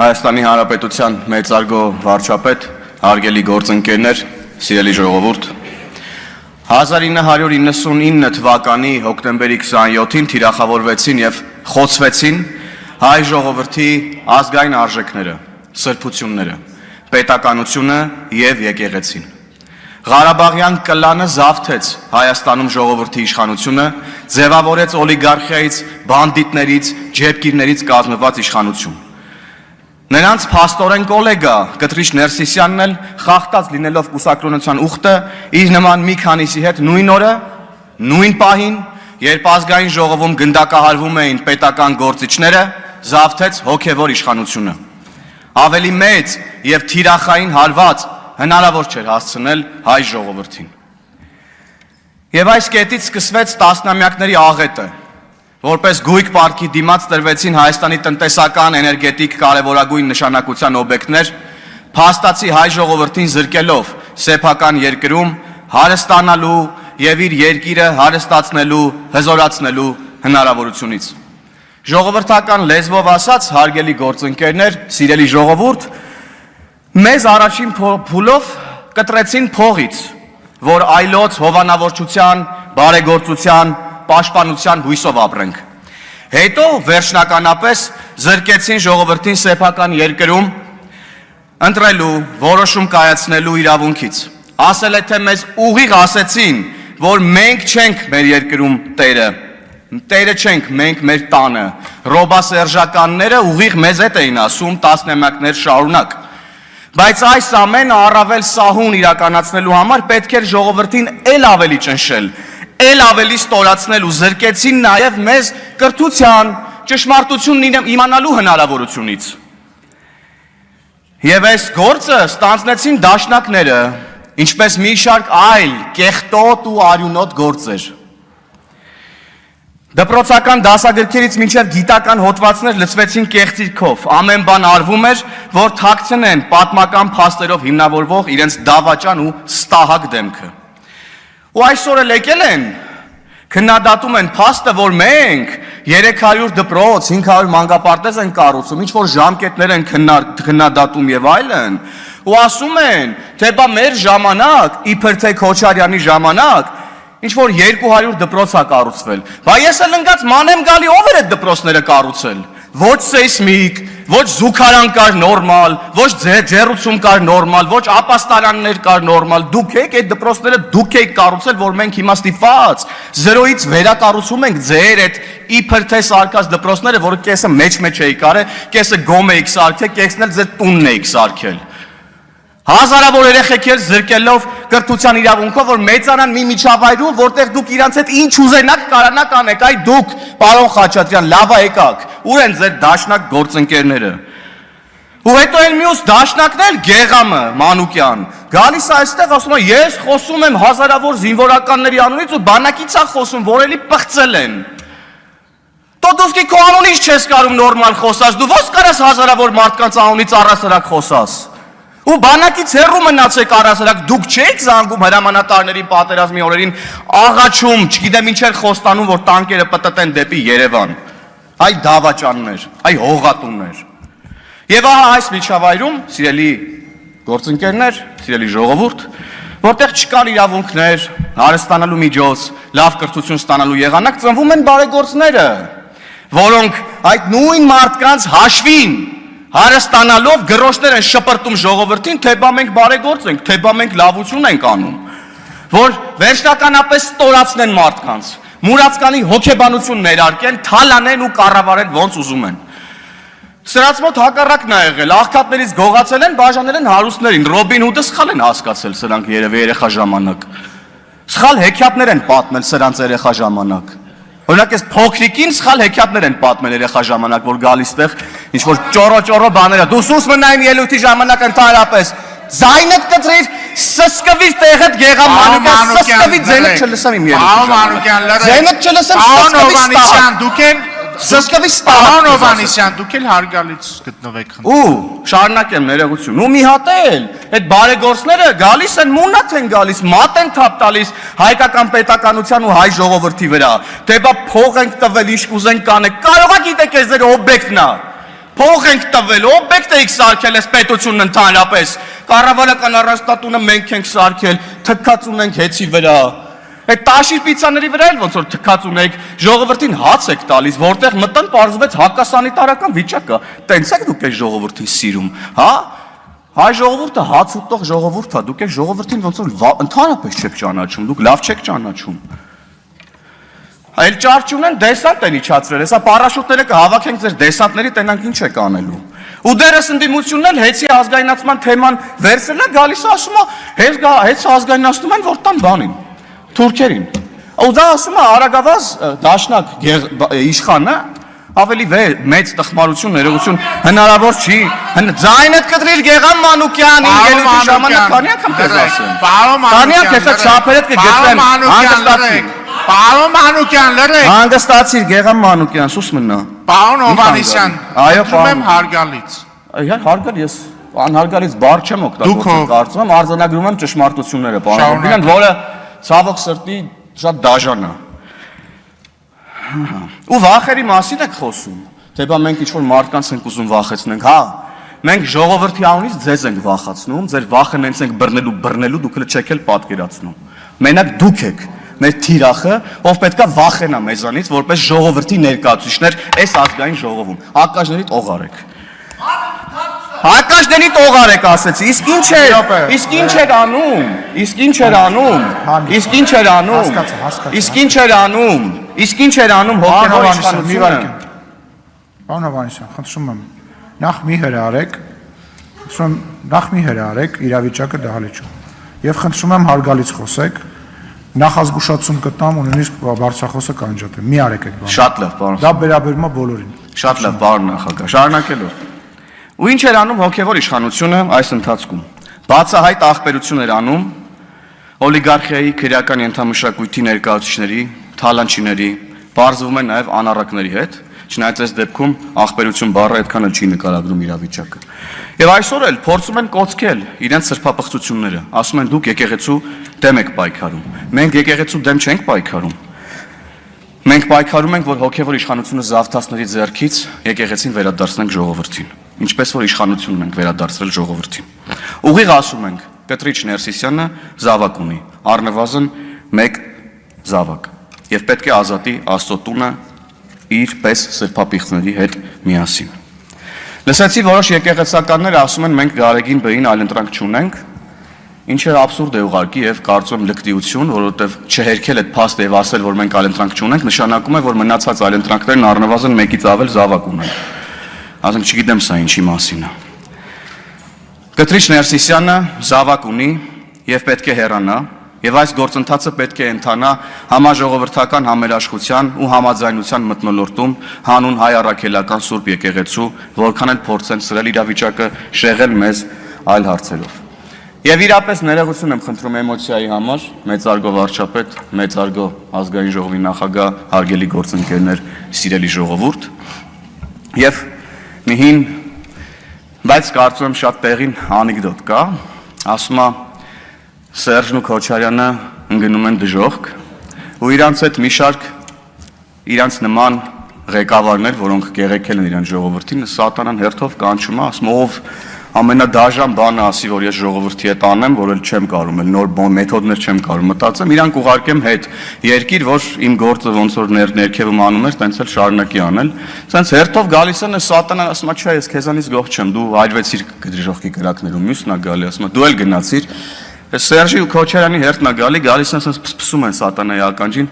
Հայաստանի Հանրապետության մեծարգո վարչապետ, հարգելի գործընկերներ, սիրելի ժողովուրդ, 1999 թվականի հոկտեմբերի 27-ին թիրախավորվեցին և խոցվեցին հայ ժողովրդի ազգային արժեքները, սրբությունները, պետականությունը և եկեղեցին։ Ղարաբաղյան կլանը զավթեց Հայաստանում ժողովրդի իշխանությունը, ձևավորեց օլիգարխիայից, բանդիտներից, ջեբկիրներից կազմված իշխանություն։ Նրանց փաստորեն կոլեգա Կտրիչ Ներսիսյանն էլ խախտած լինելով կուսակրոնության ուխտը իր նման մի քանիսի հետ նույն օրը, նույն պահին, երբ ազգային ժողովում գնդակահարվում էին պետական գործիչները, զավթեց հոգևոր իշխանությունը։ Ավելի մեծ և թիրախային հարված հնարավոր չէր հասցնել հայ ժողովրդին։ Եվ այս կետից սկսվեց տասնամյակների աղետը, որպես գույք պարտքի դիմաց տրվեցին Հայաստանի տնտեսական, էներգետիկ կարևորագույն նշանակության օբյեկտներ, փաստացի հայ ժողովրդին զրկելով սեփական երկրում հարստանալու և իր երկիրը հարստացնելու, հզորացնելու հնարավորությունից։ Ժողովրդական լեզվով ասած, հարգելի գործընկերներ, սիրելի ժողովուրդ, մեզ առաջին փուլով կտրեցին փողից, որ այլոց հովանավորչության, բարեգործության, պաշտպանության հույսով ապրենք։ Հետո վերջնականապես զրկեցին ժողովրդին սեփական երկրում ընտրելու, որոշում կայացնելու իրավունքից։ Ասել է, թե մեզ ուղիղ ասեցին, որ մենք չենք մեր երկրում տերը չենք, մենք մեր տանը։ Ռոբասերժականները ուղիղ մեզ հետ էին ասում տասնամյակներ շարունակ։ Բայց այս ամենը առավել սահուն իրականացնելու համար պետք էր ժողովրդին էլ ավելի ճնշել, էլ ավելի ստորացնել ու զրկեցին նաև մեզ կրթության, ճշմարտությունն իմանալու հնարավորությունից։ Եվ այս գործը ստանձնեցին դաշնակները, ինչպես մի շարք այլ կեղտոտ ու արյունոտ գործեր։ Դպրոցական դասագրքերից մինչև գիտական հոդվածներ լցվեցին կեղծիքով, ամեն բան արվում էր, որ թաքցնեն պատմական փաստերով հիմնավորվող իրենց դավաճան ու ստահակ դեմքը։ Ու այսօր էլ եկել են, քննադատում են փաստը, որ մենք 300 դպրոց, 500 մանկապարտեզ են կառուցում, ինչ-որ ժամկետներ են քննադատում և այլն, ու ասում են, թե բա մեր ժամանակ, իբր թե Քոչարյանի ժամանակ, ինչ-որ 200 դպրոց է կառուցվել, բա ես էլ ընկած մանեմ գալի ով էր այդ դպրոցները կառուցել, ոչ սեյսմիկ, ոչ զուգարան կար նորմալ, ոչ ջեռուցում կար նորմալ, ոչ ապաստարաններ կար նորմալ, դուք եք այդ դպրոցները դուք եք կառուցել, որ մենք հիմա ստիպված 0-ից վերակառուցում ենք ձեր այդ իբր թե սարքած դպրոցները, որը կեսը մեջ էիք արել, կեսը գոմ էիք սարքել, կեսն էլ ձեր տունն էիք սարքել։ Հազարավոր երեխեք էլ զրկելով կրթության իրավունքով, որ մեծանան մի միջավայրում, որտեղ դուք իրանց հետ ինչ ուզենաք կարանաք անեք, այ դուք, պարոն Խաչատրյան, լավ եկաք, ուր են ձեր դաշնակ գործընկերները։ Ու հետո էլ մյուս դաշնակն էլ Գեղամը, Մանուկյան, գալիս է այստեղ ասում է, ես խոսում եմ հազարավոր զինվորականների անունից ու բանակից է խոսում, որ էլի պղծել են։ Տոտոսկի քո անունից չես կարում նորմալ խոսած, դու ո՞ս կարաս հազարավոր մարդկանց անունից առասարակ խոսաս։ Ու բանակից հեռու մնացեք առասարակ, դուք չեք զանգում հրամանատարներին պատերազմի օրերին աղաչում, չգիտեմ ինչ էր խոստանում, որ տանկերը պտտեն դեպի Երևան։ Այ դավաճաններ, այ հողատուններ։ Եվ ահա այս միջավայրում, սիրելի գործընկերներ, սիրելի ժողովուրդ, որտեղ չկան իրավունքներ, հարստանալու միջոց, լավ կրթություն ստանալու եղանակ, ծնվում են բարեգործները, որոնք այդ նույն մարդկանց հաշվին հարստանալով գրոշներ են շպրտում ժողովրդին, թե բա մենք բարեգործ ենք, թե բա մենք լավություն ենք անում, որ վերջնականապես ստորացնեն մարդկանց, մուրացկանի հոգեբանություն ներարկեն, թալանեն ու կառավարեն ոնց ուզում են։ Սրանց մոտ հակառակն է եղել, աղքատներից գողացել են, բաժանել են հարուստներին, Ռոբին Հուդը սխալ են հասկացել սրանք երևի երեխա ժամանակ։ Սխալ հեքիաթներ են պատմել սրանց երեխա ժամանակ։ Օրինակ այս փոքրիկին սխալ հեքիաթներ են պատմել երեխա ժամանակ, որ գալիս տեղ ինչ-որ ճորո բաներ է։ Դու սուս մնայիմ ելույթի ժամանակ ընդհանրապես ձայնդ կտրիր, սսկվիր տեղդ Գեղամ Մանուկյան, սսկվի ձայնդ չլսեմ իմ ելույթի։ Ձայնդ չլսեմ, սսկվի ստահ։ Դուք են Սսկվի ստահ։ Պարոն Հովհաննիսյան, դուք էլ հարգալից գտնվեք խնդրում։ Ու շարունակեմ ներողություն։ Ու մի հատ էլ այդ բարեգործները գալիս են մունատ են գալիս, մատ են թափ տալիս հայկական պետականության ու հայ ժողովրդի վրա։ Թե բա փող ենք տվել, ինչ կուզենք կանենք։ Կարողա գիտեք, այս ձեր օբյեկտն է։ Փող ենք տվել, օբյեկտ եք սարքել այս պետությունն ընդհանրապես։ Կառավարական առանձնատունը մենք ենք սարքել, թքած ունենք հեցի վրա։ Այդ տաշիր պիցաների վրա էլ ոնց որ թքած ունեք, ժողովրդին հաց եք տալիս, որտեղ մտան պարզվեց հակասանիտարական վիճակը։ Տենց եք դուք այս ժողովրդին սիրում, հա? Հայ ժողովուրդը հաց ուտող ժողովուրդ է, դուք այս ժողովրդին ոնց որ ընդհանրապես չեք ճանաչում, դուք լավ չեք ճանաչում։ Այլ ճարճուն են դեսանտ են իջացրել, հեսա պարաշուտները կհավաքենք ձեր դեսանտների, տենանք ինչ եք անելու։ Ու դերս ընդդիմությունն էլ հեցի ազգայնացման թեման վերցրել է, գալիս ասում է, հենց ազգայնացնում են, որ տան բանին, թուրքերին։ Ու դա ասում է Արագավազ դաշնակ իշխանը, ավելի մեծ տխմարություն, ներողություն հնարավոր չի։ Ձայնդ կտրիր Գեգամ Մանուկյանի ելույթի ժամանակ քանի անգամ քեզ ասեմ։ Քանի անգամ քեզ չափերդ կգծեմ, հանգստացիր։ Պարոն Մանուկյան, լրեք։ Հանգստացիր Գեգամ Մանուկյան, սուս մնա։ Պարոն Հովհաննիսյան, այո, խնդրում եմ հարգալից։ Իհարկե հարգալ, ես անհարգալից բառ չեմ օգտագործում, կարծում եմ արձանագրում եմ ճշմարտությունները, պարոն Հովհաննիսյան, որը ցավոք սրտի շատ դաժան է։ Ու վախերի մասին եք խոսում, թե բա մենք ինչ-որ մարդկանց ենք ուզում վախեցնենք, հա։ Մենք ժողովրդի անունից ձեզ ենք վախացնում, ձեր վախը նենց ենք բռնելու, դուք էլ չեք էլ պատկերացնում։ Մենակ դուք եք մեր թիրախը, ով պետքա վախենա մեզանից, որպես ժողովրդի ներկայացուցիչներ այս ազգային ժողովում։ Հակաշների տողար եք։ Հակաշների տողար եք ասեցի, իսկ ինչ էր անում, իսկ ինչ էր անում, իսկ ինչ էր անում, իսկ ինչ էր անում, իսկ ինչ էր անում հոգևոր իշխանությունը։ Պարոն Հովհաննիսյան, խնդրում եմ, նախ մի հրարեք իրավիճակը դահլիճում եւ խնդրում եմ հարգալից խոսեք, նախազգուշացում կտամ ու նույնիսկ բարձրախոսը կանջատեմ, մի արեք այդ բանը։ Շատ լավ, պարոն։ Դա վերաբերում է բոլորին։ Շատ լավ, պարոն նախագահ, շարունակելով։ Ու ինչ էր անում հոգևոր իշխանությունը այս ընթացքում։ Բացահայտ ախպերություն էր անում օլիգարխիայի քրեական ենթամշակույթի ներկայացուցիչների, թալանչիների, բարձվում է նաև անառակների հետ, չնայած այս դեպքում ախպերություն բառը այդքան էլ չի նկարագրում իրավիճակը։ Եվ այսօր էլ փորձում են կոծկել իրենց սրբապղծությունները, ասում են դուք եկեղեցու դեմ եք պայքարում։ Մենք եկեղեցու դեմ չենք պայքարում։ Մենք պայքարում ենք, որ հոգևոր իշխանությունը զավթացների ձեռքից եկեղեցին վերադարձնենք ժողովրդին, ինչպես որ իշխանությունն ենք վերադարձրել ժողովրդին։ Ուղիղ ասում ենք, Պետրիչ Ներսիսյանը զավակ ունի, առնվազն 1 զավակ, եւ պետք է ազատի Աստծո տունը իր պես սրբապիղծների հետ միասին։ Լսեցի որոշ եկեղեցականներ ասում են մենք Գարեգին Բեին այլընտրանք չունենք, ինչը աբսուրդ է ուղղակի եւ կարծում եմ լկտիություն, որովհետեւ չհերքել այդ փաստը եւ ասել, որ մենք այլընտրանք չունենք, նշանակում է, որ մնացած այլընտրանքներն առնվազն 1-ից ավել զավակ ունեն։ Ասենք չգիտեմ սա ինչի մասին է։ Պետրիչ Ներսիսյանը զավակ ունի եւ պետք է հեռանա, եւ այս գործընթացը պետք է ընթանա համաժողովրդական համերաշխության ու համաձայնության մթնոլորտում հանուն հայ առաքելական Սուրբ եկեղեցու, որքան էլ փորձեն սրել իրավիճակը, շեղել մեզ այլ հարցերով։ Եվ իրապես ներողություն եմ խնդրում էմոցիայի համար, մեծարգո վարչապետ, մեծարգո ազգային ժողովի նախագահ, հարգելի գործընկերներ, սիրելի ժողովուրդ։ Եվ մի հին, բայց կարծում եմ շատ տեղին անեկդոտ կա, ասում է Սերժն ու Քոչարյանը ընկնում են դժոխք ու իրանց հետ մի շարք իրանց նման ղեկավարներ, որոնք գեղեցել են իրան ժողովրդին, սատանան հերթով կանչում է, ասում ով ամենադաժան բանը ասի, որ ես ժողովրդի հետ անեմ, որ էլ չեմ կարում, էլ նոր մեթոդներ չեմ կարում մտածեմ, իրանք ուղարկեմ հետ երկիր, որ իմ գործը ոնց որ ներքևում անում էր, տենց էլ շարունակի անել։ Սենց հերթով գալիս են սատանան, ասում է, չէ, ես քեզանից գող չեմ, դու այրվեցիր դժոխքի կրակներում, մյուսն է գալի, ասում է, դու էլ գնացիր։ Սերժի ու Քոչարյանի հերթն է գալիս են սենց փսփսում են սատանայի ականջին։